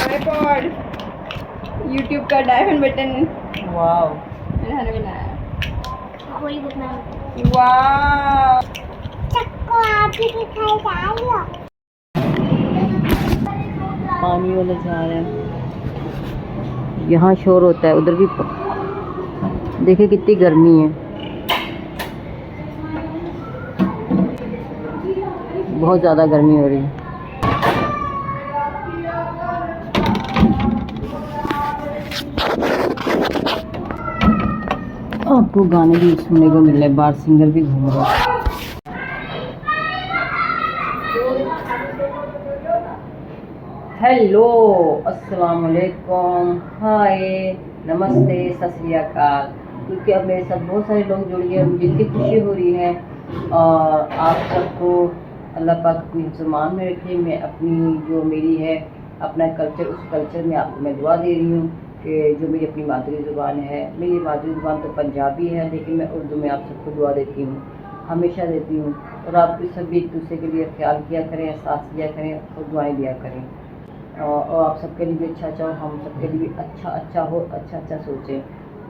Tripod, YouTube का diamond button वाव, मैंने बनाया। कोई बना वाह, चक्को आप भी दिखाई जा रही हो। पानी वाला जा रहा है। यहाँ शोर होता है, उधर भी देखिए कितनी गर्मी है, बहुत ज़्यादा गर्मी हो रही है। आपको गाने भी सुनने को मिल रहे हैं, बाहर सिंगर भी घूम रहे हैं। हेलो, अस्सलाम वालेकुम, हाय, नमस्ते, सत श्री अकाल। क्योंकि अब मेरे साथ बहुत सारे लोग जुड़ गए, मुझे इतनी खुशी हो रही है। और आप सबको अल्लाह पाक अपनी ज़ुबान में रखे। मैं अपनी जो मेरी है अपना कल्चर, उस कल्चर में आपको मैं दुआ दे रही हूँ कि जो मेरी अपनी मादरी ज़ुबान है, मेरी मादरी ज़ुबान तो पंजाबी है, लेकिन मैं उर्दू में आप सबको दुआ देती हूँ, हमेशा देती हूँ। और आप भी सभी एक दूसरे के लिए ख्याल किया करें, एहसास किया करें और दुआएँ दिया करें। और आप सबके लिए भी अच्छा हो, हम सबके लिए भी अच्छा हो, अच्छा सोचें।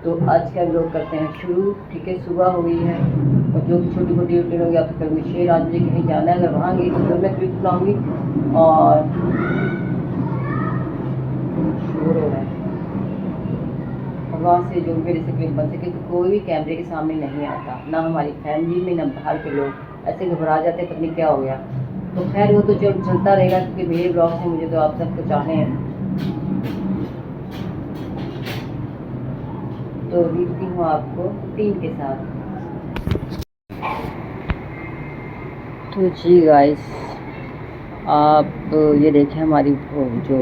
तो आज का लोग करते हैं शुरू। ठीक है, सुबह हो गई है और जो छोटी मोटी रूटीन होगी, आप कल में शेर आज मुझे कहीं जाना है, अगर वहाँ गई तो मैं क्लिप बनाऊँगी। और शोर हो रहा है और वहाँ से जो मेरे से क्लिप बन सके, तो कोई भी कैमरे के सामने नहीं आता, ना हमारी फैमिली में, ना बाहर के लोग। ऐसे घबरा जाते, पता नहीं क्या हो गया। तो खैर वो तो चलता रहेगा, क्योंकि मेरे ब्लॉग से मुझे तो आप सबको चाहे हैं। तो मिलती हूँ आपको टीम के साथ। तो जी गाइस, आप ये देखें हमारी जो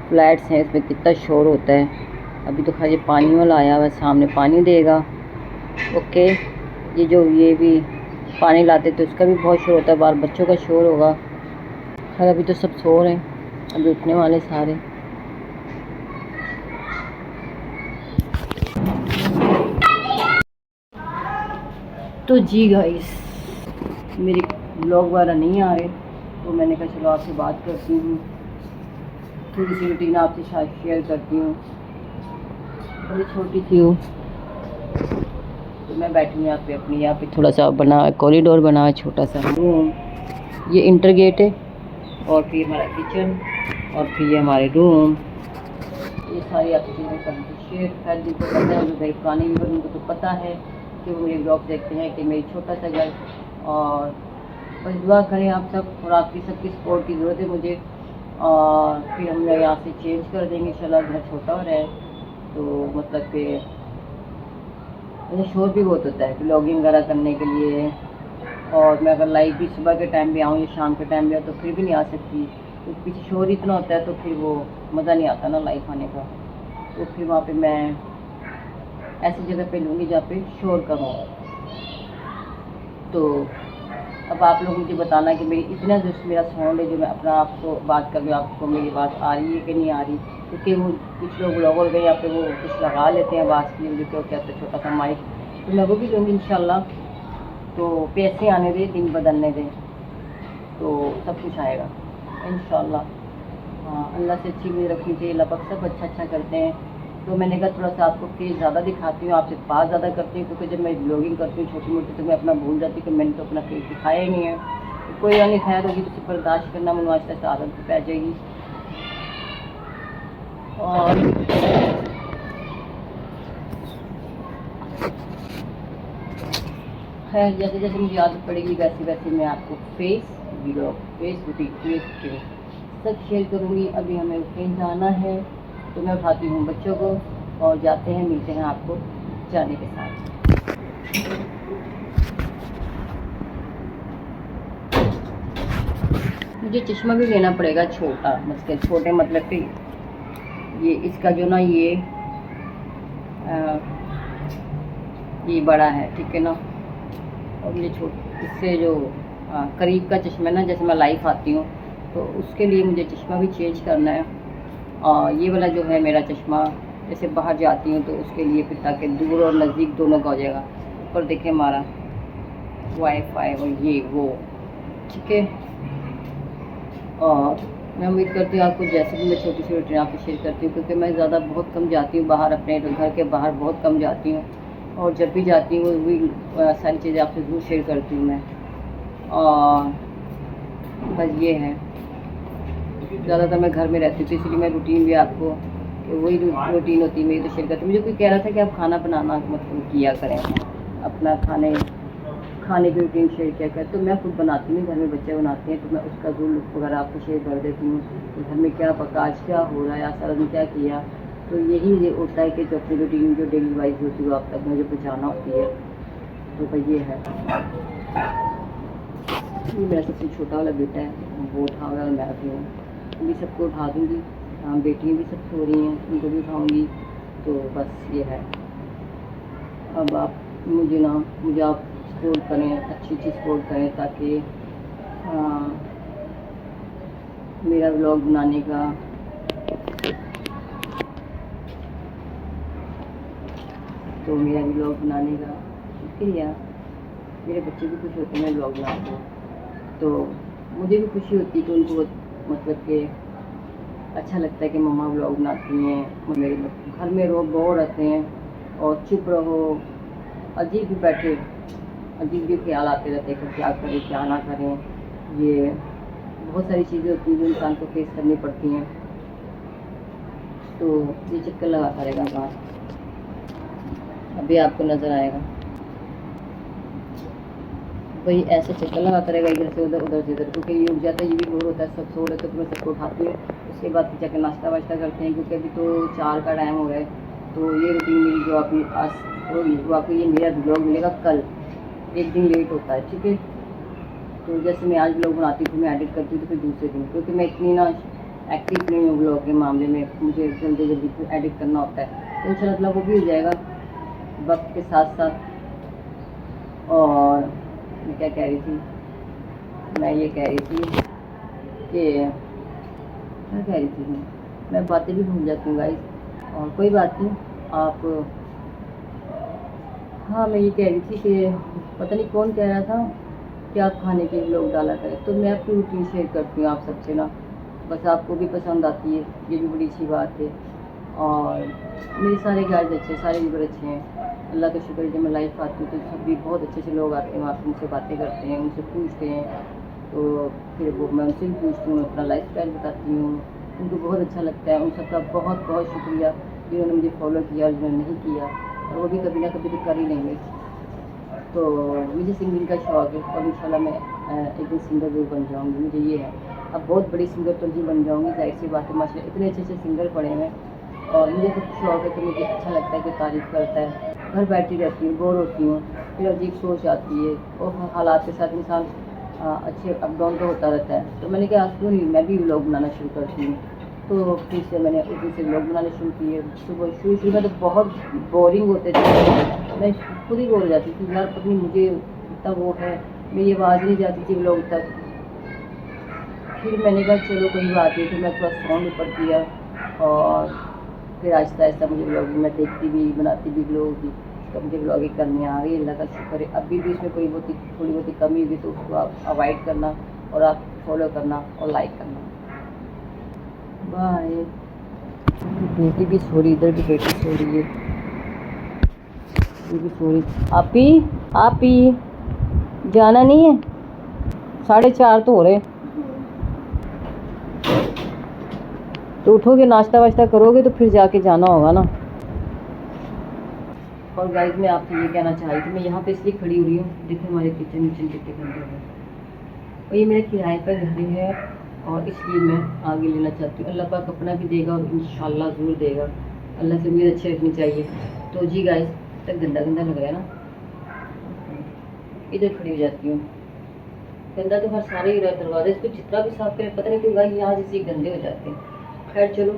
फ्लैट्स हैं, इसमें कितना शोर होता है। अभी तो खैर ये पानी वाला आया हुआ है, सामने पानी देगा। ओके, ये भी पानी लाते तो इसका भी बहुत शोर होता है, बाहर बच्चों का शोर होगा। खैर अभी तो सब सो रहे हैं, अभी उठने वाले सारे। तो जी गाइस, मेरे ब्लॉग वगैरह नहीं आ रहे, तो मैंने कहा चलो आपसे बात करती हूँ, थोड़ी सी रूटीन आपसे शायद शेयर करती हूँ। बड़ी छोटी सी हूँ, तो मैं बैठी हूँ यहाँ पे थोड़ा सा बना कॉरिडोर बना है, छोटा सा रूम। ये इंटर गेट है, और फिर हमारा किचन, और फिर ये हमारे रूम। ये सारी आपकी चीज़ें करती शेयर। खैर जिनको पता है, जो भाई पुराने व्यूअर, उनको तो पता है कि वो मेरे ब्लॉग देखते हैं कि मेरी छोटा सा घर। और बस दुआ करें आप सब, और आपकी सबकी सपोर्ट की ज़रूरत है मुझे। और फिर हम लोग यहाँ से चेंज कर देंगे इंशाल्लाह। घर छोटा हो रहा है, तो मतलब कि शोर भी बहुत होता है ब्लॉगिंग वगैरह करने के लिए। और मैं अगर लाइव भी सुबह के टाइम पे आऊँ या शाम के टाइम पे आऊँ, तो फिर भी नहीं आ सकती, तो पीछे शोर इतना होता है, तो फिर वो मज़ा नहीं आता ना लाइव आने का। तो फिर वहाँ पे मैं ऐसी जगह पे लूँगी जहाँ पे शोर कम हो। तो अब आप लोग मुझे बताना कि मेरी इतना जो मेरा साउंड है, जो मैं अपना आपको बात कर रही हूँ, आपको मेरी बात आ रही है कि नहीं आ रही। क्योंकि वो कुछ लोग ब्लॉगर गए यहाँ पे, वो कुछ लगा लेते हैं आवाज़ के लिए, जो क्या कहते हैं छोटा सा माइक, तो मैं वो भी लूँगी इंशाल्लाह। तो पैसे आने दें, दिन बदलने दें, तो सब कुछ आएगा इंशाल्लाह। हाँ, अल्लाह से अच्छी उम्मीद रखनी चाहिए, अल्लाह पाक सब अच्छा करते हैं। तो मैंने कहा थोड़ा सा आपको फेस ज़्यादा दिखाती हूँ, आपसे बात ज़्यादा करती हूँ, क्योंकि जब मैं ब्लॉगिंग करती हूँ छोटी मोटी, तो मैं अपना भूल जाती हूँ कि मैंने तो अपना फेस दिखाया ही नहीं है। तो कोई नहीं, खैर होगी तो बर्दाश्त करना, मुझे से आदत पै जाएगी। और खैर जैसे जैसे मुझे आदत पड़ेगी, वैसे वैसे मैं आपको फेस रूटीन सब शेयर करूँगी। अभी हमें कहीं जाना है, तो मैं उठाती हूँ बच्चों को और जाते हैं, मिलते हैं आपको जाने के साथ। मुझे चश्मा भी लेना पड़ेगा छोटा, मतलब छोटे मतलब कि ये इसका जो ना ये बड़ा है, ठीक है ना। और मुझे इससे जो करीब का चश्मा है ना, जैसे मैं लाइफ आती हूँ, तो उसके लिए मुझे चश्मा भी चेंज करना है। और ये वाला जो है मेरा चश्मा, जैसे बाहर जाती हूँ तो उसके लिए, फिर ताकि दूर और नज़दीक दोनों का हो जाएगा। ऊपर देखें हमारा वाईफाई और ये वो, ठीक है। और मैं उम्मीद करती हूँ आपको, जैसे भी मैं छोटी सी रूटीन आपसे शेयर करती हूँ, क्योंकि मैं ज़्यादा बहुत कम जाती हूँ बाहर, अपने घर के बाहर बहुत कम जाती हूँ, और जब भी जाती हूँ वो भी सारी चीज़ें आपसे ज़रूर शेयर करती हूँ मैं। और बस ये है, ज़्यादातर मैं घर में रहती हूँ, तो इसलिए मैं रूटीन भी आपको वही रूटीन होती है मेरी तो शेयर करती हूँ। मुझे कोई कह रहा था कि आप खाना बनाना मतलब किया करें, अपना खाने की रूटीन शेयर किया करें, तो मैं खुद बनाती हूँ, घर में बच्चे बनाते हैं, तो मैं उसका जो लुत्फ़ वगैरह आपको शेयर कर देती हूँ कि घर में क्या पका, आज क्या हो रहा है, आज सारा दिन क्या किया। तो यही ये होता है कि जो अपनी रूटीन जो डेली वाइज होती है वो आप तक मुझे पहुँचाना होती है। तो भाई ये है, ये मेरा सबसे छोटा वाला बेटा है, वो उठा हुआ है, मैं भी हूँ, अभी सबको उठा दूँगी। हाँ, बेटियाँ भी सब सो रही हैं, उनको भी उठाऊँगी। तो बस ये है। अब आप मुझे आप सपोर्ट करें, अच्छी सपोर्ट करें, ताकि मेरा व्लॉग बनाने का शुक्रिया। मेरे बच्चे भी खुश होते हैं मैं व्लॉग बनाती हूँ, तो मुझे भी खुशी होती है कि उनको मतलब कि अच्छा लगता है कि मम्मा व्लॉग बनाती हैं। मेरे घर में लोग बोर रहते हैं और चुप रहो, अजीब भी ख्याल आते रहते हैं कि क्या करें क्या ना करें। ये बहुत सारी चीज़ें होती हैं जो इंसान को फेस करनी पड़ती हैं। तो ये चक्कर लगाता रहेगा बाहर, अभी आपको नज़र आएगा भाई, ऐसे चक्कर लगाता रहेगा इधर से उधर से इधर, क्योंकि ये उठ जाता है, ये भी बोर होता है, सब सो रहे तो मैं सबको उठाती हूँ। उसके बाद फिर जाकर नाश्ता वाश्ता करते हैं, क्योंकि अभी तो 4 का टाइम हो रहा है। तो ये रूटीन मेरी जो आपने आज होगी वो आपको ये मेरा ब्लॉग मिलेगा कल, एक दिन लेट होता है, ठीक है। तो जैसे मैं आज ब्लॉग बनाती हूँ, मैं एडिट करती हूँ तो फिर दूसरे दिन, क्योंकि मैं इतनी ना एक्टिव नहीं हूँ ब्लॉग के मामले में, मुझे जल्दी एडिट करना होता है। तो इंशाल्लाह वो भी हो जाएगा वक्त के साथ साथ। और मैं क्या कह रही थी, मैं ये कह रही थी कि क्या कह रही थी मैं बातें भी भूल जाती हूँ गाइस, और कोई बात नहीं। आप हाँ, मैं ये कह रही थी कि पता नहीं कौन कह रहा था कि आप खाने के व्लॉग डाला करें, तो मैं अपनी रूटीन शेयर करती हूँ आप सबसे ना, बस आपको भी पसंद आती है, ये भी बड़ी अच्छी बात है। और मेरे सारे गाइस अच्छे, सारे व्यूअर अच्छे हैं, अल्लाह का शुक्र है। जब मैं लाइव आती हूँ तो सब भी बहुत अच्छे अच्छे लोग आते हैं, वहाँ पर उनसे बातें करते हैं, उनसे पूछते हैं, तो फिर वो मैं उनसे भी पूछती हूँ, अपना लाइफ स्टाइल बताती हूँ, उनको बहुत अच्छा लगता है। उन सबका बहुत बहुत शुक्रिया जिन्होंने मुझे फॉलो किया और जिन्होंने नहीं किया, और वो भी कभी ना कभी तो कर ही लेंगे। तो मुझे सिंगिंग का शौक़ है, और इंशाल्लाह मैं एक दिन सिंगर जरूर बन जाऊँगी, मुझे ये है। अब बहुत बड़ी सिंगर तो नहीं बन जाऊँगी, जाहिर सी बात है, माशाल्लाह इतने अच्छे अच्छे सिंगर पड़े हैं, और मुझे कुछ शौक़ है, तो मुझे अच्छा लगता है कि तारीफ़ करता है। घर बैठी रहती हूँ, बोर होती हूँ, फिर अजीब सोच आती है, और हालात के साथ इंसान अच्छे अप डाउन तो होता रहता है। तो मैंने कहा आज क्यों नहीं मैं भी व्लॉग बनाना शुरू करती हूँ। तो फिर से मैंने उस दिन से व्लॉग बनाने शुरू किए। सुबह शुरू में तो बहुत बोरिंग होते थे, मैं खुद ही बोर हो जाती थी, यार पत्नी मुझे इतना वो है, मेरी आवाज़ नहीं जाती थी व्लॉग तक। फिर मैंने कहा चलो कोई बात नहीं, फिर मैं थोड़ा साउंड ऊपर किया, और फिर आहिस्ता आहिस्ता मुझे व्लॉगिंग मैं देखती भी बनाती भी व्लॉग भी, तो मुझे व्लॉगिंग करने आ गई, अल्लाह का शुक्र है। अभी भी इसमें थोड़ी बहुत कमी हुई तो उसको आप अवॉइड करना, और आप फॉलो करना और लाइक करना। बाय। बेटी भी सो रही, इधर भी बेटी सो रही है, ये भी सो रही। आपी जाना नहीं है, 4:30 तो हो रहे, तो उठोगे नाश्ता वाश्ता करोगे तो फिर जाके जाना होगा ना। और गाइस मैं आपसे ये कहना चाह रही थी, मैं यहाँ पे इसलिए खड़ी हुई हूँ, देखो हमारे किचन कितने गंदे हैं, और ये मेरे किराए पर घर है, और इसलिए मैं आगे लेना चाहती हूँ। अल्लाह पाक अपना भी देगा, और इंशाल्लाह ज़रूर देगा। अल्लाह से उम्मीद अच्छी रखनी चाहिए। तो जी गाइस, तक गंदा गंदा लग रहा है ना, इधर खड़ी हो जाती हूँ। गंदा तो हर सारे ही रहा दरवाजे, इसको जितना भी साफ करें पता नहीं क्यों गाइस यहाँ जैसे गंदे हो जाते हैं। खैर चलो,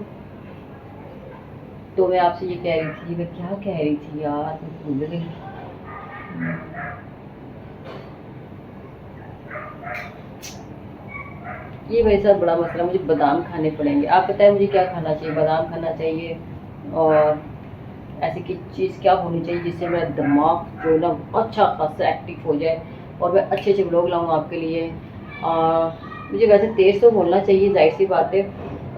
तो मैं आपसे ये कह रही थी, मैं क्या कह रही थी यार, मैं भूल गई। ये मेरे साथ बड़ा मसला, मुझे बादाम खाने पड़ेंगे। आप बताएं मुझे क्या खाना चाहिए? बादाम खाना चाहिए, और ऐसी की चीज़ क्या होनी चाहिए जिससे मेरा दिमाग जो है ना अच्छा खासा एक्टिव हो जाए, और मैं अच्छे अच्छे व्लॉग लाऊँ आपके लिए। मुझे वैसे तेज़ तो बोलना चाहिए, जाहिर सी बात है,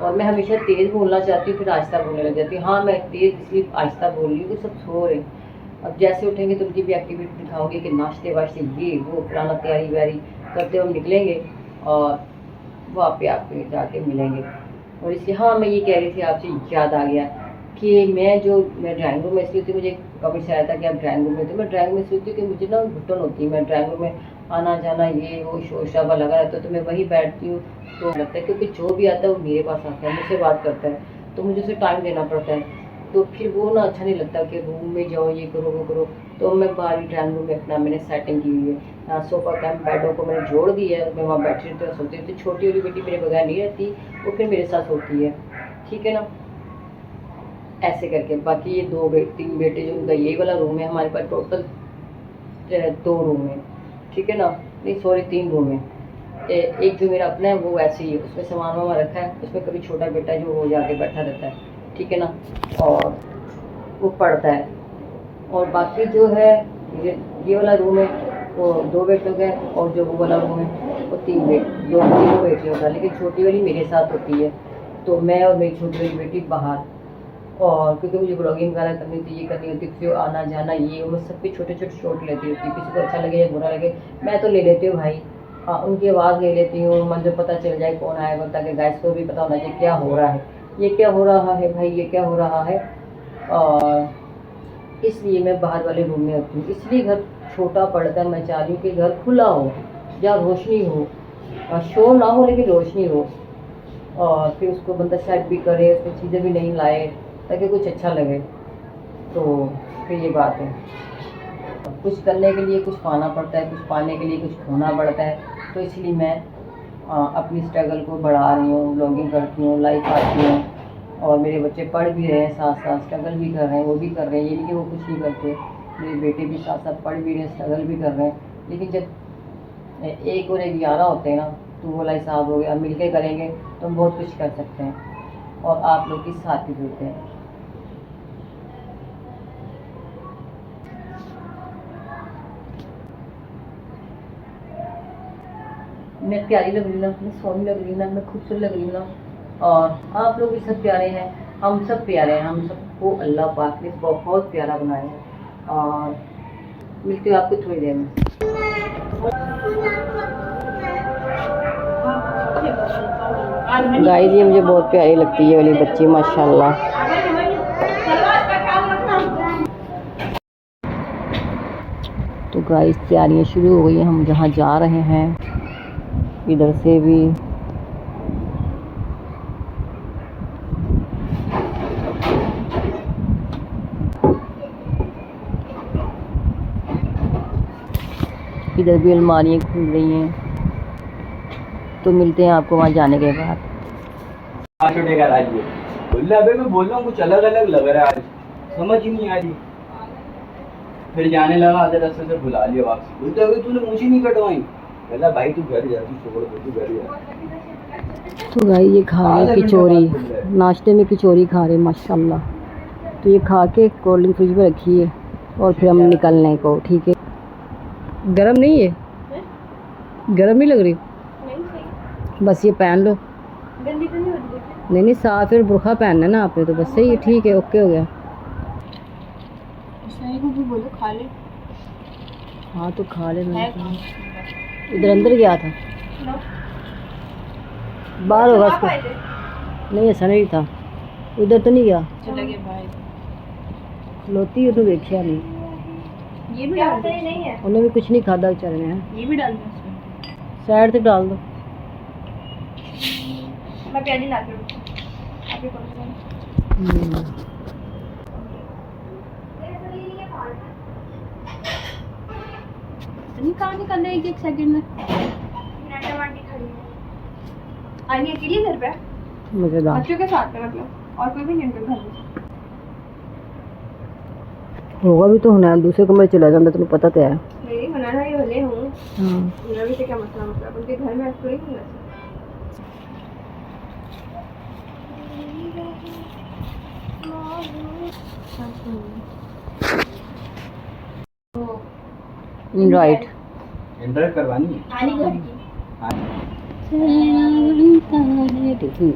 और मैं हमेशा तेज़ बोलना चाहती हूँ, फिर आहिस्ता बोलने लग जाती हूँ। हाँ, मैं तेज़ इसलिए आहिस्ता बोल रही हूँ कि सब सो रहे हैं। अब जैसे उठेंगे तो उनकी भी एक्टिविटी दिखाओगे कि नाश्ते वाश्ते ये वो पुराना तैयारी व्यारी करते हम निकलेंगे और वहाँ पे आपके जाके मिलेंगे। और इसलिए हाँ, मैं ये कह रही थी, आपसे याद आ गया कि मैं ड्राइंग रूम में इसलिए थी, मुझे कभी से आया था कि आप ड्राइंग रूम में, तो मैं ड्राइंग में सोचती हूँ कि मुझे ना घुटन होती है, मैं ड्राइंग रूम में आना जाना ये वो शोर शराबा लगा रहता है, तो मैं वहीं बैठती हूँ। तो लगता है क्योंकि जो भी आता है वो मेरे पास आता है, मुझसे बात करता है, तो मुझे उसे टाइम देना पड़ता है, तो फिर वो ना अच्छा नहीं लगता कि रूम में जाओ ये करो वो करो। तो मैं बाहर ही ड्राइंग रूम में अपना मैंने सेटिंग की हुई है, यहाँ सोफ़ा कैम बेडों को मैंने जोड़ दिया है, मैं वहाँ बैठी रहती हूँ, सोती रहती हूँ। छोटी वाली बेटी मेरे बगैर नहीं रहती, वो फिर मेरे साथ होती है, ठीक है ना, ऐसे करके। बाकी ये 3 बेटे जो उनका यही वाला रूम है, हमारे पास टोटल 2 रूम है, ठीक है ना, नहीं सॉरी 3 रूम है। एक जो मेरा अपना है वो वैसे ही है, उसमें सामान वामान रखा है, उसमें कभी छोटा बेटा जो वो जाके बैठा रहता है, ठीक है ना, और वो पढ़ता है। और बाकी जो है ये वाला रूम है वो 2 बेटों का है, और जो वो वाला रूम है वो 3 बेटियों का, लेकिन छोटी वाली मेरे साथ होती है, तो मैं और मेरी छोटी वाली बेटी बाहर। और क्योंकि मुझे ब्लॉगिंग वगैरह करनी होती है, ये करनी होती है, किसी को आना जाना ये मैं सब पे छोटे छोटे शॉट लेती होती हूँ, किसी को अच्छा लगे या बुरा लगे मैं तो ले लेती हूँ भाई। उनकी आवाज़ ले लेती हूँ, मुझे पता चल जाए कौन आएगा, ताकि गाइस को भी पता होना चाहिए क्या हो रहा है, ये क्या हो रहा है भाई, ये क्या हो रहा है। और इसलिए मैं बाहर वाले रूम में होती हूँ, इसलिए घर छोटा पड़ता है। मैं चाह रही हूँ कि घर खुला हो, जहाँ रोशनी हो, शोर ना हो लेकिन रोशनी हो, और फिर उसको बंदा सेट भी करे, उसमें चीज़ें भी नहीं लाए ताकि कुछ अच्छा लगे। तो फिर ये बात है, कुछ करने के लिए कुछ पाना पड़ता है, कुछ पाने के लिए कुछ खोना पड़ता है, तो इसलिए मैं अपनी स्ट्रगल को बढ़ा रही हूँ, ब्लॉगिंग करती हूँ, लाइफ आती हूँ, और मेरे बच्चे पढ़ भी रहे हैं, साथ साथ स्ट्रगल भी कर रहे हैं, वो भी कर रहे हैं, ये नहीं कि वो कुछ नहीं करते, मेरे बेटे भी साथ साथ पढ़ भी रहे हैं, स्ट्रगल भी कर रहे हैं। लेकिन जब 1 और 1 11 होते हैं ना, तो वो वाला हिसाब हो गया, मिल के करेंगे तो हम बहुत कुछ कर सकते हैं, और आप लोग की साथ ही जुड़ते हैं। मैं प्यारी लग रही ना, मैं सोनी लग रही ना, मैं खूबसूरत लग रही ना, और आप लोग भी सब प्यारे हैं, हम सब प्यारे हैं, हम सबको अल्लाह पाक ने बहुत प्यारा बनाया है। और मिलती हूँ आपको थोड़ी देर में। गाइस ये मुझे बहुत प्यारी लगती है ये वाली बच्ची, माशाल्लाह। तो गाइस तैयारियां शुरू हो गई हैं, हम जहाँ जा रहे हैं इधर से भी इधर भी अलमारियाँ खुल रही हैं, तो मिलते हैं आपको वहाँ जाने के बाद। अबे मैं बोल रहा हूँ कुछ अलग अलग लग रहा है आज, समझ ही नहीं आ रही। फिर जाने लगा, आधे रास्ते से बुला लिया वापस, बोलते अभी तूने मुझे नहीं कटवाई। बोला भाई तू घर जा, तू छोड़ दे, तू घर जा। तो भाई ये खा रहे कचौरी, नाश्ते में कचौरी खा रहे माशाल्लाह। तो ये खा के कोल्ड ड्रिंक फ्रिज में रखी है, और फिर हम निकलने को, ठीक है। गरम नहीं है, गरम नहीं लग रही, बस ये पहन लो। गंदी तो नहीं होती? नहीं साफ, फिर बुरखा पहनना है ना आपने, तो बस सही है, ठीक है, ओके हो गया। को भी बोलो खा ले। हाँ तो खा ले, इधर अंदर गया था, बाहर होगा उसको, नहीं ऐसा नहीं था, उधर तो नहीं गया, चला गया बाहर। लोती है तो देखिया नहीं, ये भी डालते ही नहीं है, उन्हें भी कुछ नहीं खादा बेचारे ने। ये भी डाल दो उसमें, साइड से डाल दो। मैं प्याजी ला के रखूं, आप ही कौन नहीं कहाँ निकल रही है 1 सेकंड में। टमाटर खड़ी है, आनी अकेली घर पे, मजेदार बच्चों के साथ में, मतलब और कोई भी नहीं उनके घर में होगा भी तो होना, दूसरे कमरे चला जाता, तुम्हें पता तो है। नहीं बनाना ही भले हूँ, हाँ मेरा भी तो क्या मसला, मतलब उनके घर में कोई नहीं है। राइट इंटर करवानी है। आनी घर की चलना बनता है झिम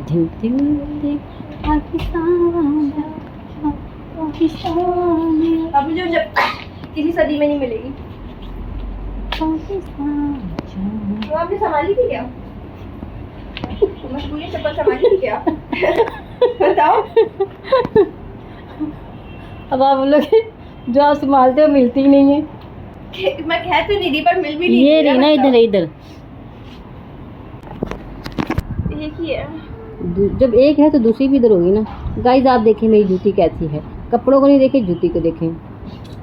झिम झिम पाकिस्तान पाकिस्तान अब मुझे जब किसी सदी में नहीं मिलेगी। पाकिस्तान तो आपने संभाली थी क्या? मशहूरी चप्पल संभाली थी क्या? बताओ। अब आप लोग जो आप संभालते हो मिलती ही नहीं है। मैं कह तो नहीं रही पर मिल भी नहीं ये रही रही ना इधर इधर ये की है। जब एक है तो दूसरी भी इधर होगी ना। गाइस आप देखें मेरी जूती कैसी है, कपड़ों को नहीं देखें जूती को देखें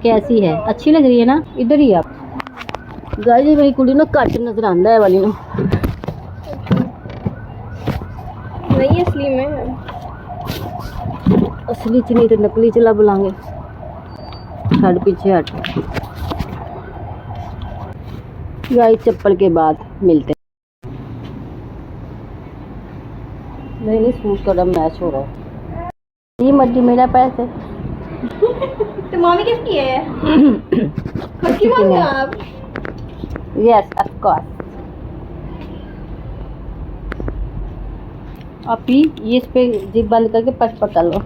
कैसी है, अच्छी लग रही है ना। इधर ही आप गाइस मेरी कुड़ी ना घट नजर आंदा है वाली ना नहीं असली में है। असली च नहीं तो नकली चला बुलाएंगे। छड़ पीछे हट। गाइस चप्पल के बाद मिलते नहीं नहीं सूट का मैच हो रहा है। ये मर्जी मेरा पैसे तो मम्मी किसकी है? खुद की मम्मी हो आप? Yes of course. आप ही ये इस पे जिप बंद करके पट पकड़ लो।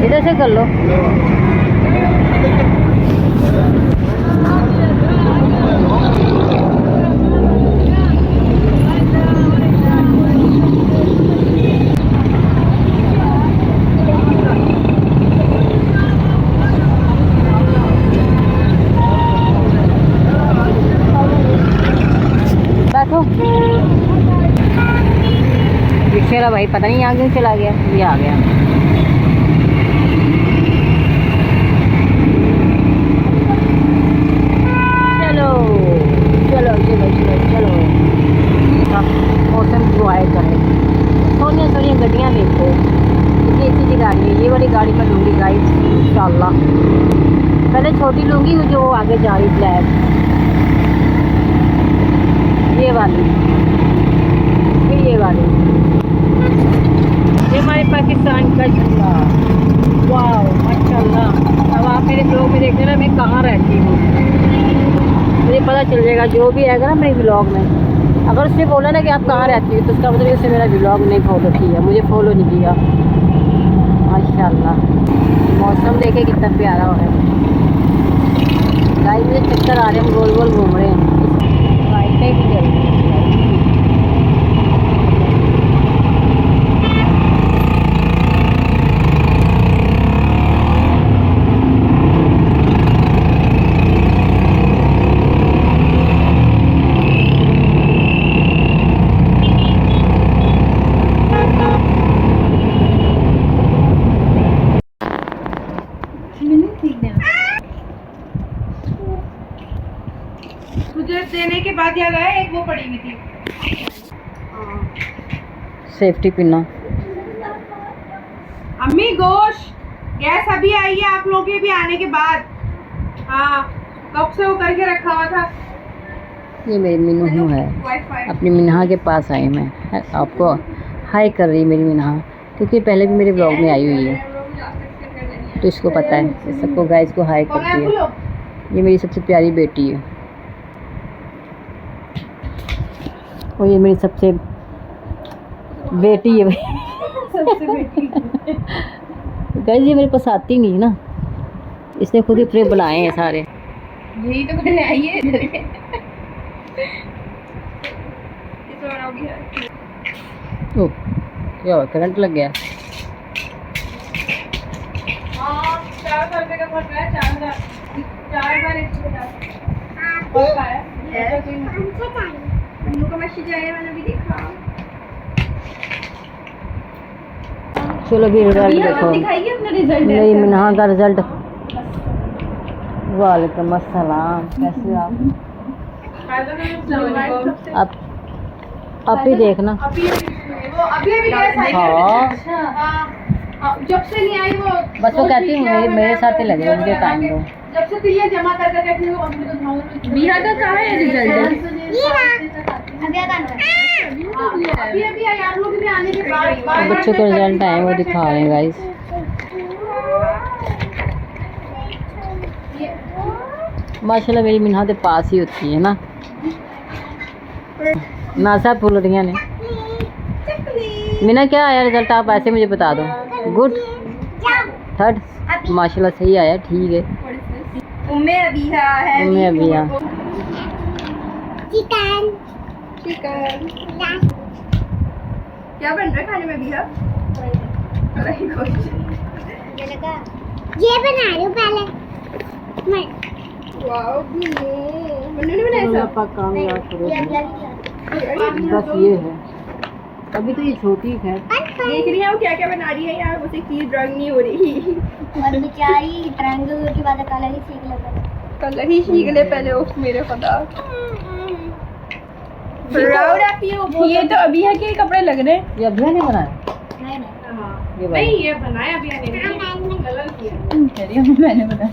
इधर से कर लो। बैठो। रिक्शे वाला भाई पता नहीं आगे चला गया, ये आ गया। चलो चलो चलो चलो चलो मौसम इंजॉय करें। सोनिया सोनिया गड्डियाँ देखो, कितनी अच्छी अच्छी गाड़ी है। ये वाली गाड़ी मैं लूँगी गाइस इंशाल्लाह। पहले छोटी लूँगी जो आगे जा रही फ्लैट, ये वाली फिर ये वाली। ये हमारे पाकिस्तान का झंडा। वाह माशाल्लाह। अब आप मेरे ब्लॉग में देख लेना मैं कहाँ रहती हूँ, मुझे पता चल जाएगा। जो भी आएगा ना मेरे ब्लॉग में, अगर उसने बोला ना कि आप कहाँ रहती हो तो उसका मतलब उसने मेरा ब्लॉग नहीं फॉलो किया, मुझे फॉलो नहीं किया। माशाल्लाह मौसम देखे कितना प्यारा हो रहा है। गाइस मुझे चक्कर आ रहे हैं, हम गोल गोल घूम रहे हैं। लाइटें भी जल रही हैं। मुझे देने के बाद याद आया एक वो पड़ी हुई थी। सेफ्टी पिना। अम्मी गोश्त गैस अभी आई है आप लोगों के भी आने के बाद। हाँ कब से वो करके रखा हुआ था। ये मेरी मीनू है, वाईफाई अपनी मिन्हा के पास आई मैं। आपको हाय कर रही मेरी मिन्हा, क्योंकि पहले भी मेरे ब्लॉग में आई हुई है तो इसको पता है। सबको गाइस को हाय करती है। ये मेरी सबसे प्यारी बेटी है और ये मेरी सबसे बेटी है सबसे बेटी। गाइस ये मेरे पास आती नहीं है ना, इसने खुद ही अपने बुलाए हैं सारे। यही तो करने आई है इधर में। ओ क्या हुआ, करंट लग गया। 400 रुपये का भर रहा है। 4,150 और का है। उन्हों का मैसेज आया मैंने भी देखा। चलो भी रिजल्ट देखो। दिखाइए अपना रिजल्ट। नहीं मिन्हा का रिजल्ट। वालेकुम अस्सलाम, कैसे हो आप? आप ही देखना। अभी भी गैस आई है। हाँ अच्छा हाँ जब से नहीं आई वो बस वो कहती है मेरे साथ ही लगे मुझे टाइम दो। जब से तिलिया जमा कर करके फिर वो कंप्यूटर बनाऊंगी। बिहा का कहाँ है रिजल्ट? अभी अभी यार लोग भी आने के बाद बच्चों का रिजल्ट आए वो दिखा रहे हैं गाइस। माशाल्लाह मेरी मिन्हा तो पास ही होती है ना। नासा फूल रही ने। मीना क्या आया रिजल्ट आप ऐसे मुझे बता दो। गुड 3rd माशाल्लाह सही आया ठीक है। उम्मे अबीहा है। उम्मे अबीहा। चिकन चिकन क्या बन रहा है खाने में अबीहा? ये बना रही हूँ पहले मैं। वाओ मन्नू ने बनाया सब? पापा काम याद करो बस ये है। अभी तो ये छोटी है। देख रही है वो क्या क्या बना रही है यार, मुझे चीज ड्राइंग नहीं हो रही। और बेचारी ट्रायंगल की बात कलर ही सीख लेता है। कलर ही सीख ले पहले। उफ मेरे खुदा। Proud of you. ये तो अबीहा के कपड़े लग रहे हैं। ये अभिया ने बनाया नहीं नहीं ये नहीं ये बनाया अभी नहीं कलर किया। कह रही हूँ मैंने बनाया।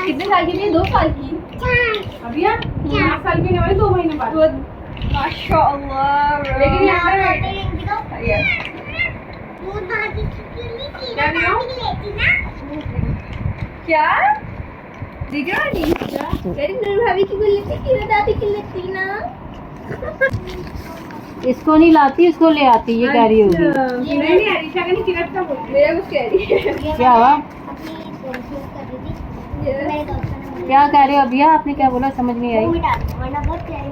कितने साल की थी? 2 साल की। अभी 5 साल की नहीं हुई 2 महीने बाद। माशाअल्लाह। लेकिन यहाँ पे क्या दिख रहा नहीं? तेरी नूर भाभी की गुल्ली की दादी की लगती ना। इसको नहीं लाती इसको ले आती ये कह रही होगी। नहीं अरीशा का नहीं किरत का बोल मेरा कुछ कह रही है। क्या हुआ मेरे दोस्त ने क्या कह रहे हो अभिया आपने क्या बोला समझ नहीं आई। वरना बहुत प्यारी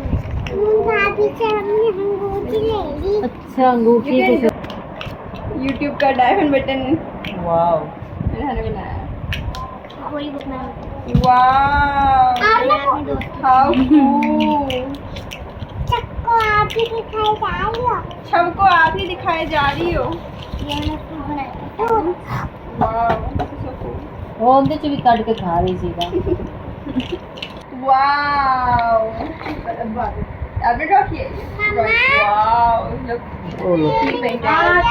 भाभी से हमने अंगूठी ले ली। अच्छा अंगूठी कुछ यूट्यूब का डायमंड बटन वाओ मैंने बनाया। कोई बुक में वाओ अपने दोस्त हाउ कूल। चक्को आप ही दिखाई जा रही हो। सबको आप ही दिखाए जा रही हो। ये मैंने खुद बनाया। वाओ वो उनके च भी कट के खा रही सीधा। वाओ आपने ड्रॉ किया? वाओ लुक ओ लो पेंटेड।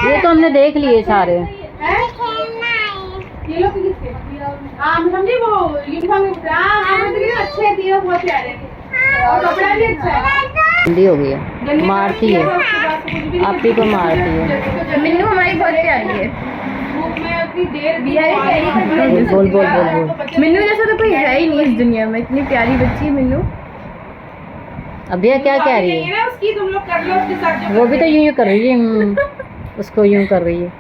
ये तो हमने देख लिए सारे। खेलना है। ये लोग किसके हम समझे वो यूनिफॉर्म के हम तो कितने अच्छे दिए बहुत प्यारे थे और कपड़ा भी अच्छा है। ठंडी हो गई है मारती है आप ही को मारती है। मिन्नू हमारी बहुत प्यारी है। धूप में इतनी देर बोल बोल बोल बोल। मिन्नू जैसा तो कोई है ही नहीं इस दुनिया में। इतनी प्यारी बच्ची है मिन्नू। अभिया क्या कह रही है। उसकी तुम लोग कर लो उसके साथ जो वो भी तो यूं कर रही है उसको यूं कर रही है।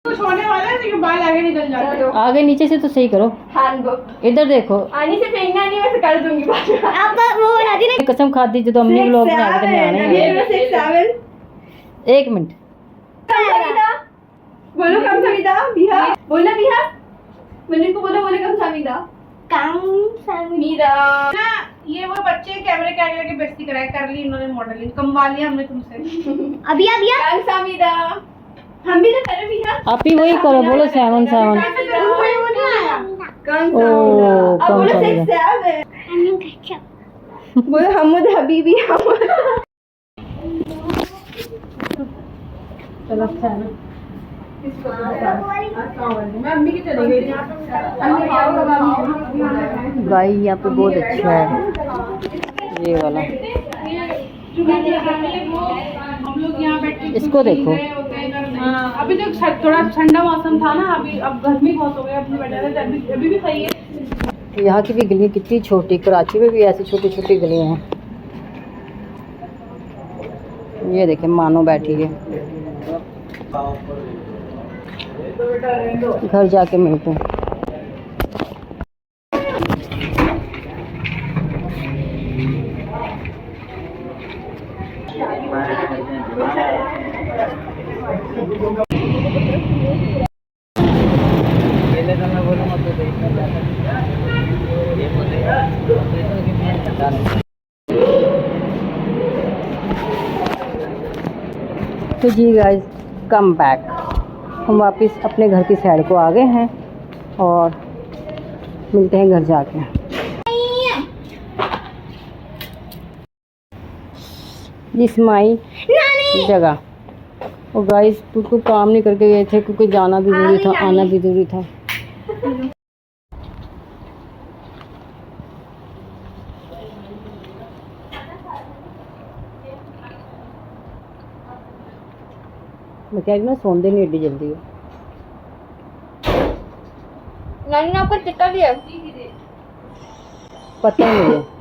कुछ होने वाला है तो बाल आगे निकल जाते हैं। आगे नीचे से तो सही करो। हैंडबुक इधर देखो आनी से फेंकना नहीं, वैसे कर दूंगी बाद में। अब वो राजी ने कसम खाती जो तो हमने लोग बना के आने हैं। 1 मिनट बोलो कम समीदा बिहा। बोलो बिहा। मिन्नू को बोलो कम समीदा। काम समीदा ना ये वो बच्चे कैमरे के आगे लगे बेइज्जती कराए कर ली इन्होंने मॉडलिंग कमवा लिया हमने तुमसे। अभी कम समीदा। हम भी तो करें बिहा। आप ही वही करो बोलो 7 7। कोई वो नहीं आया कम ओ, समीदा। अब कम बोलो समीदा। 6 7। बोलो हमुद हबीबी हमुद। चलो अच्छा है ना। मैं अम्मी की चली गई थी। अम्मी आओ गाय यहाँ पे बहुत अच्छा है ये वाला। हम लोग यहाँ बैठे इसको देखो। अभी तो थोड़ा ठंडा मौसम था ना अभी अब गर्मी बहुत हो गई अपने बैठे थे अभी भी सही है। यहाँ की भी गलियाँ कितनी छोटी कराची में भी ऐसी छोटी छोटी गलियाँ हैं। ये देखे मानो बैठी है। घर जाके मिलते हैं। तो जी गाइस कम बैक हम वापस अपने घर की साइड को आ गए हैं और मिलते हैं घर जाके। दिस माई जगह और गाइस बिल्कुल काम नहीं करके गए थे क्योंकि जाना भी जरूरी था, आना भी जरूरी था। मैं कह रही ना सोंदे नहीं एडी जल्दी। नानी ने आपको टिक्का दिया पता ही नहीं है।